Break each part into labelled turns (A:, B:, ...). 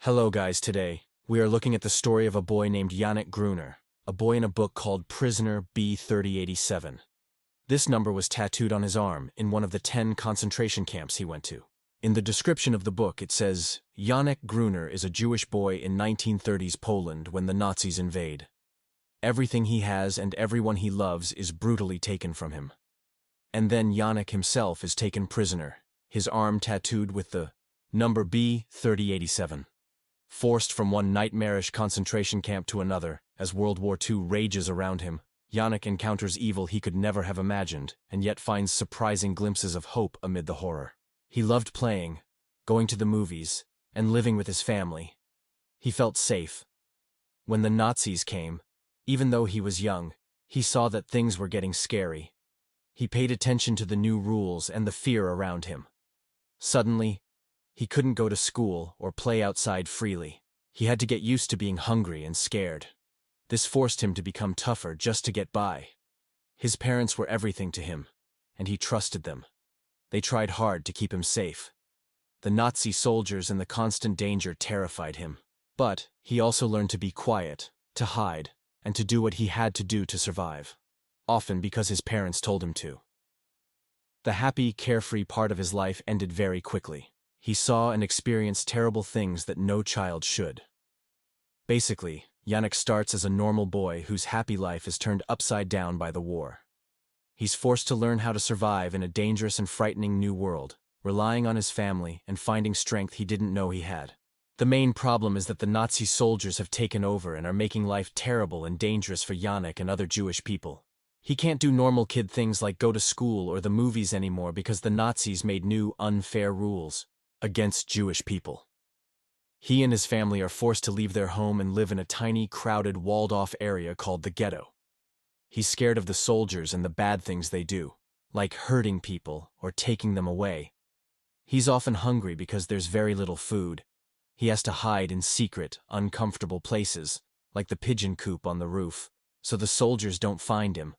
A: Hello guys, today we are looking at the story of a boy named Yannick Gruner, a boy in a book called Prisoner B3087. This number was tattooed on his arm in one of the 10 concentration camps he went to. In the description of the book it says, Yannick Gruner is a Jewish boy in 1930s Poland when the Nazis invade. Everything he has and everyone he loves is brutally taken from him. And then Yannick himself is taken prisoner, his arm tattooed with the number B3087. Forced from one nightmarish concentration camp to another, as World War II rages around him, Yannick encounters evil he could never have imagined, and yet finds surprising glimpses of hope amid the horror. He loved playing, going to the movies, and living with his family. He felt safe. When the Nazis came, even though he was young, he saw that things were getting scary. He paid attention to the new rules and the fear around him. Suddenly, he couldn't go to school or play outside freely. He had to get used to being hungry and scared. This forced him to become tougher just to get by. His parents were everything to him, and he trusted them. They tried hard to keep him safe. The Nazi soldiers and the constant danger terrified him. But he also learned to be quiet, to hide, and to do what he had to do to survive. Often because his parents told him to. The happy, carefree part of his life ended very quickly. He saw and experienced terrible things that no child should. Basically, Yannick starts as a normal boy whose happy life is turned upside down by the war. He's forced to learn how to survive in a dangerous and frightening new world, relying on his family and finding strength he didn't know he had. The main problem is that the Nazi soldiers have taken over and are making life terrible and dangerous for Yannick and other Jewish people. He can't do normal kid things like go to school or the movies anymore because the Nazis made new, unfair rules against Jewish people. He and his family are forced to leave their home and live in a tiny, crowded, walled-off area called the ghetto. He's scared of the soldiers and the bad things they do, like hurting people or taking them away. He's often hungry because there's very little food. He has to hide in secret, uncomfortable places, like the pigeon coop on the roof, so the soldiers don't find him.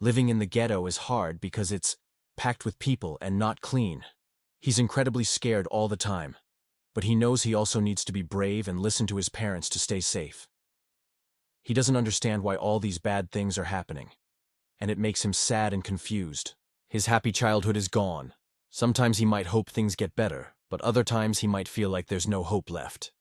A: Living in the ghetto is hard because it's packed with people and not clean. He's incredibly scared all the time, but he knows he also needs to be brave and listen to his parents to stay safe. He doesn't understand why all these bad things are happening, and it makes him sad and confused. His happy childhood is gone. Sometimes he might hope things get better, but other times he might feel like there's no hope left.